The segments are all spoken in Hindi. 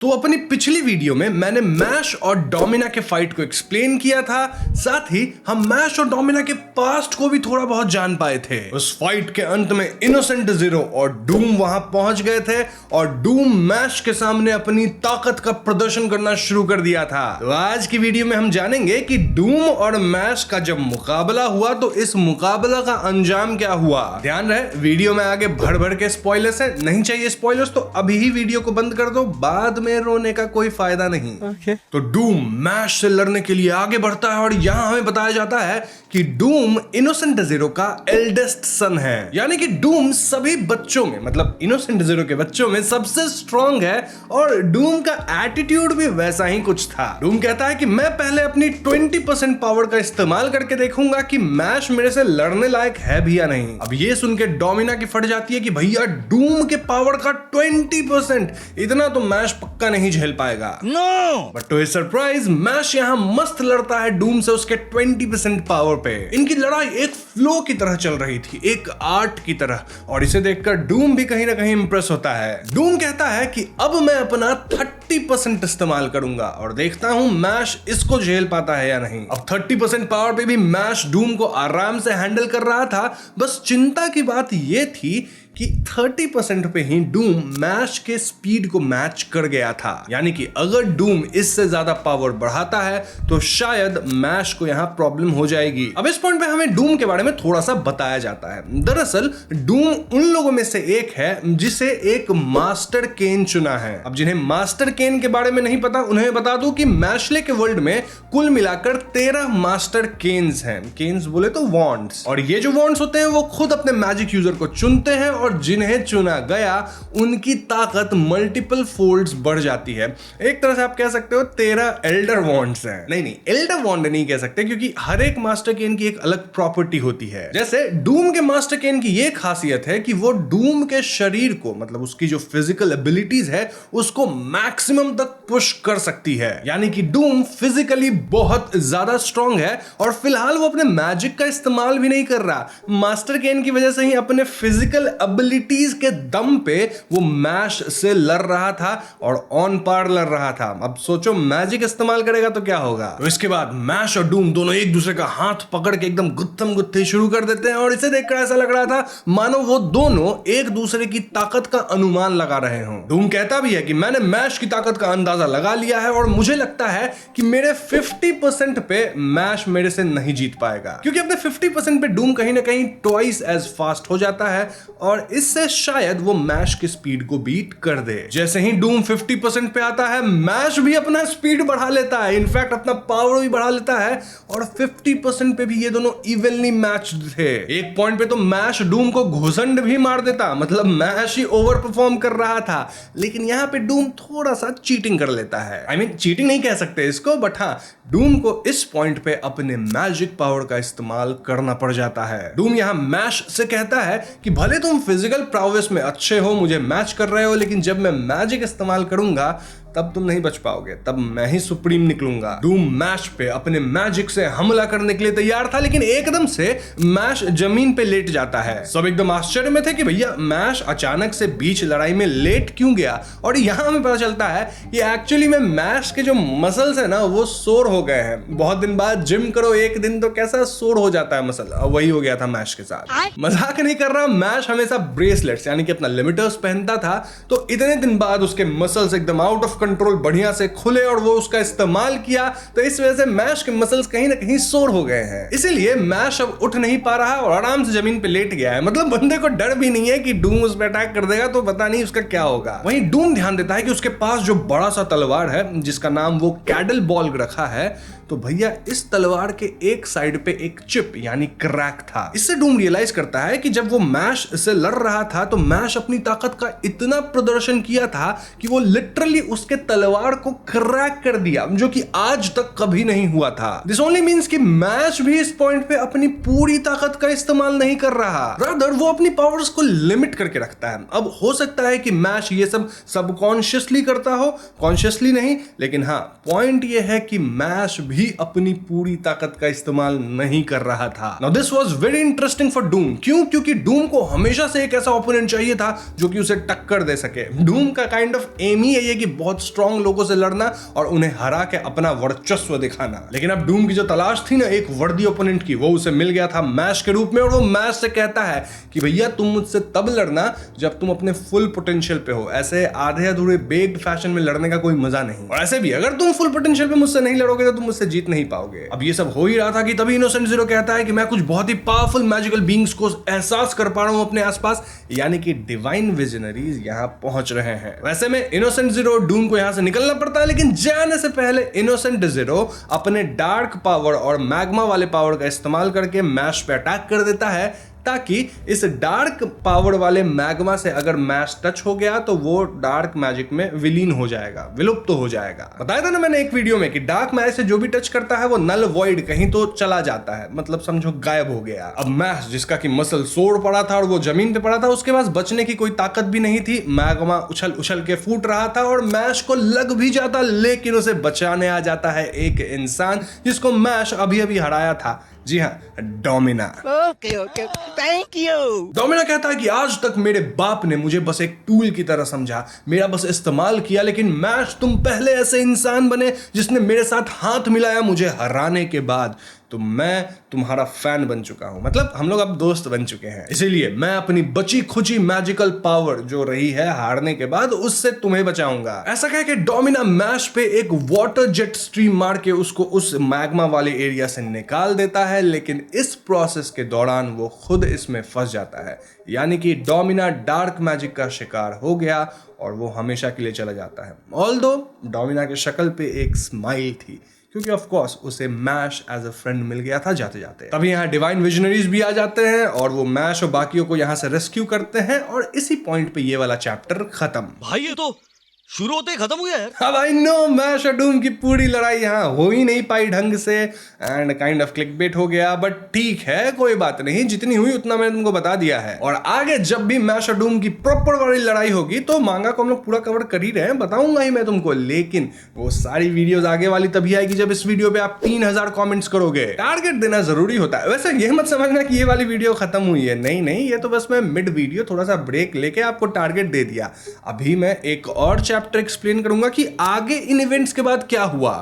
तो अपनी पिछली वीडियो में मैंने मैश और डोमिना के फाइट को एक्सप्लेन किया था, साथ ही हम मैश और डोमिना के पास्ट को भी थोड़ा बहुत जान पाए थे। उस फाइट के अंत में इनोसेंट जीरो और डूम वहां पहुंच गए थे और डूम मैश के सामने अपनी ताकत का प्रदर्शन करना शुरू कर दिया था। तो आज की वीडियो में हम जानेंगे कि डूम और मैश का जब मुकाबला हुआ तो इस मुकाबला का अंजाम क्या हुआ। ध्यान रहे वीडियो में आगे भर भर के स्पॉयलर्स है, नहीं चाहिए स्पॉयलर्स तो अभी ही वीडियो को बंद कर दो, बाद में रोने का कोई फायदा नहीं। तो डूम मैश से लड़ने के लिए आगे बढ़ता है और यहां हमें बताया जाता है कि डूम इनोसेंट जीरो का एल्डेस्ट सन है, यानी कि डूम सभी बच्चों में, मतलब इनोसेंट जीरो के बच्चों में सबसे स्ट्रांग है और डूम का एटीट्यूड भी वैसा ही कुछ था। डूम कहता है कि मैं पहले अपनी 20% पावर का इस्तेमाल करके देखूंगा कि मैश मेरे से लड़ने लायक है भी या नहीं। अब ये सुन के डोमिना की फट जाती है कि भैया डूम के पावर का 20%, इतना तो मैश पक्का नहीं झेल पाएगा। No but to his surprise Mash यहाँ मस्त लड़ता है डूम से उसके 20% पावर पे। इनकी लड़ाई एक फ्लो की तरह चल रही थी, एक आर्ट की तरह, और इसे देखकर डूम भी कहीं ना कहीं इंप्रेस होता है। डूम कहता है कि अब मैं अपना 30% इस्तेमाल करूंगा और देखता हूं मैश इसको झेल पाता है या नहीं। अब 30% पावर पे भी मैश डूम को आराम से हैंडल कर रहा था, बस चिंता की बात यह थी कि 30% पे ही डूम मैश के स्पीड को मैच कर गया था, यानी कि अगर डूम इससे ज्यादा पावर बढ़ाता है तो शायद मैश को यहां प्रॉब्लम हो जाएगी। अब इस पॉइंट पे हमें डूम के बारे में थोड़ा सा बताया जाता है। दरअसल डूम उन लोगों में से एक है जिसे एक मास्टर केन चुना है। अब जिन्हें मास्टर केन के बारे में नहीं पता उन्हें बता दूं कि मैशले के वर्ल्ड में कुल मिलाकर 13 मास्टर केन्स हैं। केन्स बोले तो वॉन्ड्स, और ये जो वॉन्ड्स होते हैं वो खुद अपने मैजिक यूजर को चुनते हैं और जिन्हें चुना गया उनकी ताकत मल्टीपल फोल्ड्स बढ़ जाती है। एक तरह से आप कह सकते हो 13 एल्डर वॉन्ड्स हैं। नहीं, एल्डर वॉन्ड नहीं कह सकते क्योंकि हर एक मास्टर केन की एक अलग प्रॉपर्टी होती है। जैसे डूम के मास्टर केन की ये खासियत है कि वो डूम के शरीर को, मतलब उसकी जो फिजिकल एबिलिटीज है उसको मैक्सिमम तक पुश कर सकती है, यानी कि डूम फिजिकली बहुत ज्यादा स्ट्रांग है और फिलहाल वो अपने मैजिक का इस्तेमाल भी नहीं कर रहा। मास्टर केन की वजह से ही अपने फिजिकल एबिलिटीज के दम पे वो मैश से लड़ रहा था और ऑन पार लड़ रहा था। अब सोचो मैजिक इस्तेमाल करेगा तो क्या होगा। तो इसके बाद मैश और डूम दोनों एक दूसरे का हाथ पकड़ के एकदम गुत्थम गुत्थी शुरू कर देते हैं और इसे देखकर ऐसा लग रहा था मानो वो दोनों एक दूसरे की ताकत का अनुमान लगा रहे हों। डूम कहता भी है कि मैंने मैश की ताकत का अंदाजा लगा लिया है और मुझे लगता है कि मेरे 50% पे मैश मेरे से नहीं जीत पाएगा, क्योंकि अपने 50% पे डूम कहीं ना कहीं ट्वाइस एज फास्ट हो जाता है और इससे शायद वो मैश की स्पीड को बीट कर दे। जैसे ही डूम 50% पे आता है मैश भी अपना स्पीड बढ़ा लेता है, इनफैक्ट अपना पावर भी बढ़ा लेता है और 50% पे भी ये दोनों इवनली मैच्ड थे। एक पॉइंट पे तो मैश डूम को घुसंड भी मार देता, मतलब मैश ही ओवर परफॉर्म कर रहा था, लेकिन यहां पे डूम थोड़ा सा चीटिंग कर लेता है। आई मीन चीटिंग नहीं कह सकते इसको, बट हाँ डूम को इस पॉइंट पे अपने मैजिक पावर का इस्तेमाल करना पड़ जाता है। डूम यहां मैश से कहता है कि भले तुम फिजिकल प्राउवेस में अच्छे हो, मुझे मैच कर रहे हो, लेकिन जब मैं मैजिक इस्तेमाल करूंगा तब तुम नहीं बच पाओगे, तब मैं ही सुप्रीम निकलूंगा। डूम मैश पे अपने मैजिक से हमला करने के लिए तैयार था, लेकिन एकदम से मैश जमीन पे लेट जाता है। सब एकदम आश्चर्य में थे कि भैया मैश अचानक से बीच लड़ाई में लेट क्यों गया, और यहां हमें पता चलता है कि एक्चुअली में मैश के जो मसल्स है ना वो सोर हो गए हैं। बहुत दिन बाद जिम करो एक दिन तो कैसा सोर हो जाता है मसल, वही हो गया था मैश के साथ। मजाक नहीं कर रहा, मैश हमेशा ब्रेसलेट्स यानी कि अपना लिमिटर्स पहनता था, तो इतने दिन बाद उसके मसल्स एकदम आउट ऑफ कंट्रोल बढ़िया से खुले और वो उसका इस्तेमाल किया, तो इस वजह से मैश के मसल्स कहीं ना कहीं सोर हो गए हैं। इसीलिए मैश अब उठ नहीं पा रहा और आराम से जमीन पे लेट गया है। मतलब बंदे को डर भी नहीं है कि डूम उस पर अटैक कर देगा तो पता नहीं उसका क्या होगा। वहीं डूम ध्यान देता है कि उसके पास जो बड़ा सा तलवार है जिसका नाम वो कैडल बॉल रखा है, तो भैया इस तलवार के एक साइड पे एक चिप यानी क्रैक था। इससे डूम रियलाइज करता है कि जब वो मैश से लड़ रहा था तो मैश अपनी ताकत का इतना प्रदर्शन किया था कि वो लिटरली उसके तलवार को क्रैक कर दिया, जो कि आज तक कभी नहीं हुआ था। दिस ओनली मींस कि मैश भी इस पॉइंट पे अपनी पूरी ताकत का इस्तेमाल नहीं कर रहा, रादर वो अपनी पावर्स को लिमिट करके रखता है। अब हो सकता है कि मैश ये सब सबकॉन्शियसली करता हो, कॉन्शियसली नहीं, लेकिन हाँ पॉइंट ये है कि मैश भी अपनी पूरी ताकत का इस्तेमाल नहीं कर रहा था। Now this was very interesting for doom. क्यों? क्योंकि डूम को हमेशा से एक ऐसा ओपोनेंट चाहिए था जो कि उसे टक्कर दे सके। डूम का काइंड ऑफ एम ही है ये कि बहुत बहुत स्ट्रॉन्ग लोगों से लड़ना और उन्हें हरा के अपना वर्चस्व दिखाना। लेकिन अब डूम की जो तलाश थी ना एक वर्दी ओपोनेंट की, वो उसे मिल गया था मैश के रूप में, और वो मैश से कहता है कि भैया तुम मुझसे तब लड़ना जब तुम अपने फुल पोटेंशियल पे हो, ऐसे आधे अधूरे बेग्ड फैशन में लड़ने का कोई मजा नहीं। और ऐसे भी अगर तुम फुल पोटेंशियल पे मुझसे नहीं लड़ोगे तो तुम मुझसे जीत नहीं पाओगे। अब ये सब हो ही रहा था कि तभी इनोसेंट जीरो कहता है कि मैं कुछ बहुत ही पावरफुल मैजिकल बीइंग्स को एहसास कर पा रहा हूं अपने आसपास, यानी कि डिवाइन विजनरीज यहां पहुंच रहे हैं। वैसे में इनोसेंट जीरो डूम को यहां से निकलना पड़ता है, लेकिन जाने से पहले इनोसेंट जीरो अपने डार्क पावर और मैग्मा वाले पावर का इस्तेमाल करके मैश पे अटैक कर देता है, ताकि इस डार्क पावर वाले मैग्मा से अगर मैश टच हो गया तो वो डार्क मैजिक में विलीन हो जाएगा, विलुप्त तो हो जाएगा। बताया था ना मैंने एक वीडियो में कि डार्क मैजिक से जो भी टच करता है वो नल वॉइड कहीं तो चला जाता है, मतलब समझो गायब हो गया। अब मैश जिसका कि मसल सोड़ पड़ा था और वो जमीन पे पड़ा था, उसके पास बचने की कोई ताकत भी नहीं थी। मैग्मा उछल उछल के फूट रहा था और मैश को लग भी जाता, लेकिन उसे बचाने आ जाता है एक इंसान जिसको मैश अभी अभी हराया था। जी हाँ, Domina. Okay okay, thank you. Domina कहता है कि आज तक मेरे बाप ने मुझे बस एक टूल की तरह समझा, मेरा बस इस्तेमाल किया, लेकिन मैश तुम पहले ऐसे इंसान बने जिसने मेरे साथ हाथ मिलाया मुझे हराने के बाद, तो मैं तुम्हारा फैन बन चुका हूं, मतलब हम लोग अब दोस्त बन चुके हैं। इसीलिए मैं अपनी बची खुची मैजिकल पावर जो रही है हारने के बाद उससे तुम्हें बचाऊंगा। ऐसा कह के डोमिना मैश पे एक वाटर जेट स्ट्रीम मार के उसको उस मैग्मा वाले एरिया से निकाल देता है, लेकिन इस प्रोसेस के दौरान वो खुद इसमें फंस जाता है, यानी कि डोमिना डार्क मैजिक का शिकार हो गया और वो हमेशा के लिए चला जाता है। ऑल्दो डोमिना के शक्ल पे एक स्माइल थी, क्योंकि ऑफ कोर्स उसे मैश एज अ फ्रेंड मिल गया था जाते जाते। तभी यहाँ डिवाइन विजनरीज भी आ जाते हैं और वो मैश और बाकियों को यहाँ से रेस्क्यू करते हैं, और इसी पॉइंट पे ये वाला चैप्टर खत्म। भाई ये तो शुरू होते ही खत्म हो गया यार। अब आई नो मैश और डूम की पूरी लड़ाई यहाँ हो ही नहीं पाई ढंग से, एंड काइंड ऑफ क्लिकबेट हो गया, बट ठीक है कोई बात नहीं, जितनी हुई उतना मैंने तुमको बता दिया है। और आगे जब भी मैश और डूम की प्रॉपर वाली लड़ाई होगी तो मांगा को हम लोग पूरा कवर कर ही रहे हैं, बताऊंगा ही मैं तुमको, लेकिन वो सारी वीडियोस आगे वाली तभी आएगी जब इस वीडियो पे आप 3000 कमेंट्स करोगे। टारगेट देना जरूरी होता है। वैसे ये मत समझना कि ये वाली वीडियो खत्म हुई है, नहीं नहीं, ये तो बस मैं मिड वीडियो थोड़ा सा ब्रेक लेके आपको टारगेट दे दिया। अभी मैं एक और चैप्टर एक्सप्लेन करूंगा कि आगे इन इवेंट्स के बाद क्या हुआ।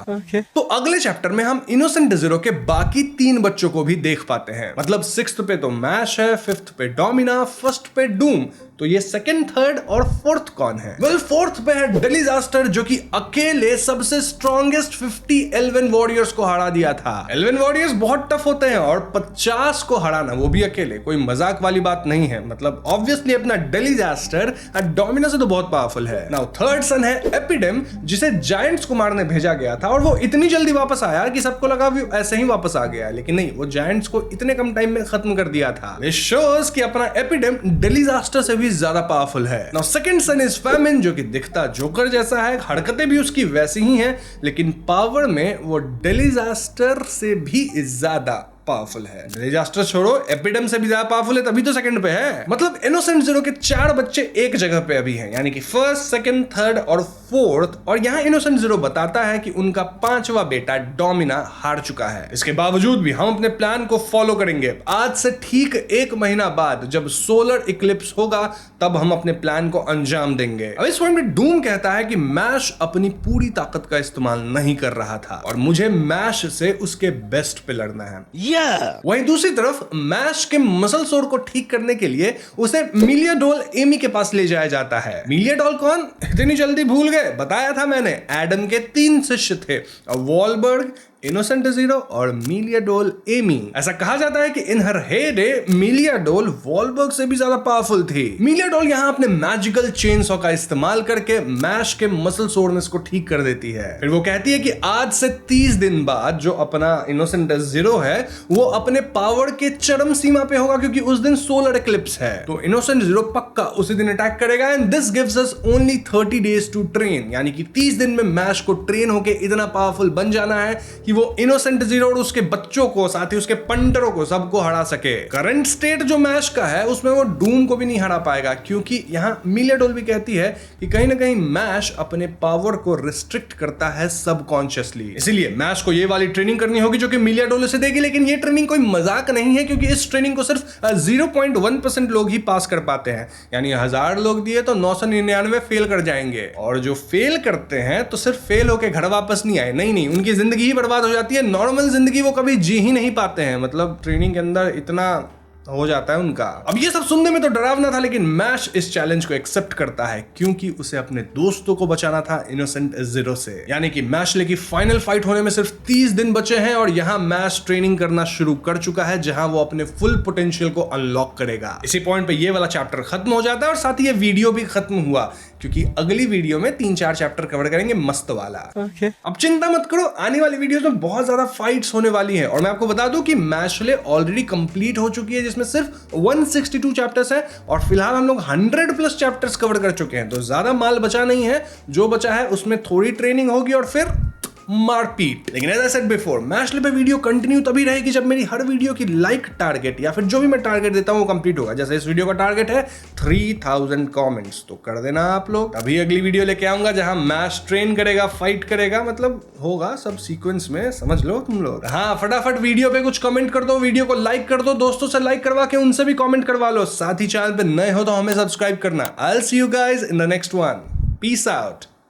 तो अगले चैप्टर में हम इनोसेंट जीरो के बाकी 3 बच्चों को भी देख पाते हैं, मतलब 6th पे तो मैश है, 5th पे डोमिना, 1st पे डूम। तो ये 2nd, 3rd और 4th कौन है? वेल 4th पे है डेलिजास्टर, जो कि अकेले सबसे स्ट्रॉन्गेस्ट 50 एल्वेन वॉरियर्स को हरा दिया था। एल्वेन वॉरियर्स बहुत टफ होते हैं और 50 को हराना, वो भी अकेले, कोई मजाक वाली बात नहीं है। मतलब ऑब्वियसली अपना डेलिजास्टर डोमिना से तो बहुत पावरफुल है। नाउ 3rd सन है एपिडेम, जिसे जायंट्स को मारने भेजा गया था और वो इतनी जल्दी वापस आया कि सबको लगा भी ऐसे ही वापस आ गया, लेकिन नहीं, वो जायंट्स को इतने कम टाइम में खत्म कर दिया था। इट शोज कि अपना एपिडेम डेलिजास्टर से भी ज्यादा पावरफुल है। Now 2nd sun is famine, जो कि दिखता जोकर जैसा है, हरकतें भी उसकी वैसी ही हैं, लेकिन पावर में वो डेलिजास्टर से भी ज्यादा पावरफुल है। डिजास्टर छोड़ो, एपिडेम से भी ज्यादा पावरफुल है, तभी तो 2nd पे है। मतलब इनोसेंट जीरो के 4 बच्चे एक जगह पे अभी हैं, यानी कि 1st, 2nd, 3rd और 4th। और यहाँ इनोसेंट जीरो बताता है कि उनका 5वां बेटा डोमिना हार चुका है। इसके बावजूद भी हम अपने प्लान को फॉलो करेंगे। आज से ठीक 1 महीना बाद जब सोलर इक्लिप्स होगा तब हम अपने प्लान को अंजाम देंगे। अब इस पॉइंट में डूम कहता है कि मैश अपनी पूरी ताकत का इस्तेमाल नहीं कर रहा था और मुझे मैश से उसके बेस्ट पे लड़ना है। वहीं दूसरी तरफ मैश के मसल सोर को ठीक करने के लिए उसे मिलियाडोल एमी के पास ले जाया जाता है। मिलियाडोल कौन? इतनी जल्दी भूल गए? बताया था मैंने, एडम के 3 शिष्य थे, वॉलबर्ग, इनोसेंट जीरो और मिलियाडोल एमी। ऐसा कहा जाता है कि इन हर हेडे मिलियाडोल वॉलबर्ग से भी ज्यादा पावरफुल थी। मिलियाडोल यहाँ अपने मैजिकल चेनसॉ का इस्तेमाल करके मैश के मसल सोरनेस को ठीक कर देती है। फिर वो कहती है कि आज से 30 दिन बाद जो अपना इनोसेंट जीरो है वो अपने पावर के चरम सीमा पे होगा, क्योंकि उस दिन सोलर इक्लिप्स है। तो इनोसेंट जीरो पक्का उसी दिन अटैक करेगा, and this gives us only 30 days to train, यानी कि 30 दिन में मैश को ट्रेन होके इतना पावरफुल बन जाना है कि वो इनोसेंट जीरो और उसके बच्चों को, साथ ही उसके पंटरों को, सबको हरा सके। करंट स्टेट जो मैश का है उसमें वो डूम को भी नहीं हरा पाएगा, क्योंकि यहाँ मिलिया डोल भी कहती है कि कहीं ना कहीं मैश अपने पावर को रिस्ट्रिक्ट करता है सबकॉन्शियसली। इसीलिए मैश को ये वाली ट्रेनिंग करनी होगी जो कि मिलिया डोल से देगी, लेकिन ये ट्रेनिंग कोई मजाक नहीं है, क्योंकि इस ट्रेनिंग को सिर्फ 0.1% लोग ही पास कर पाते हैं। यानी 1000 लोग दिए तो 999 फेल कर जाएंगे, और जो फेल करते हैं तो सिर्फ फेल होके घर वापस नहीं आए, नहीं, उनकी जिंदगी ही बर्बाद हो जाती है। नॉर्मल जिंदगी वो कभी जी ही नहीं पाते हैं, मतलब ट्रेनिंग के अंदर इतना हो जाता है उनका। अब ये सब सुनने में तो डरावना था, लेकिन मैश इस चैलेंज को एक्सेप्ट करता है, क्योंकि उसे अपने दोस्तों को बचाना था इनोसेंट जीरो से। यानी कि मैशले की फाइनल फाइट होने में सिर्फ 30 दिन बचे हैं, और यहाँ मैश ट्रेनिंग करना शुरू कर चुका है, जहां वो अपने फुल पोटेंशियल को अनलॉक करेगा। इसी पॉइंट पे ये वाला चैप्टर खत्म हो जाता है, और साथ ही ये वीडियो भी खत्म हुआ, क्योंकि अगली वीडियो में 3-4 चैप्टर कवर करेंगे मस्त वाला। अब चिंता मत करो, आने वाली वीडियोस में बहुत ज्यादा फाइट्स होने वाली है, और मैं आपको बता दूं कि मैशले ऑलरेडी कंप्लीट हो चुकी है, जिसमें सिर्फ 162 चैप्टर्स है, और फिलहाल हम लोग 100+ चैप्टर्स कवर कर चुके हैं, तो ज्यादा माल बचा नहीं है। जो बचा है उसमें थोड़ी ट्रेनिंग होगी और फिर मारपीट। लेकिन as I said before, Mashle पे वीडियो कंटिन्यू तभी रहेगी जब मेरी हर वीडियो की लाइक टारगेट या फिर जो भी मैं टारगेट देता हूं वो कंप्लीट होगा। जैसे इस वीडियो का टारगेट है 3000 कमेंट्स, तो कर देना आप लोग। अभी अगली वीडियो लेके आऊंगा जहां मैश ट्रेन करेगा, फाइट करेगा, मतलब होगा सब सीक्वेंस में, समझ लो तुम लोग। हाँ, फटाफट वीडियो पे कुछ कमेंट कर दो, वीडियो को लाइक कर दो, दोस्तों से लाइक करवा के उनसे भी कमेंट करवा लो। साथ ही चैनल पे नए हो तो हमें सब्सक्राइब करना। I will see you guys in the next one. Peace out.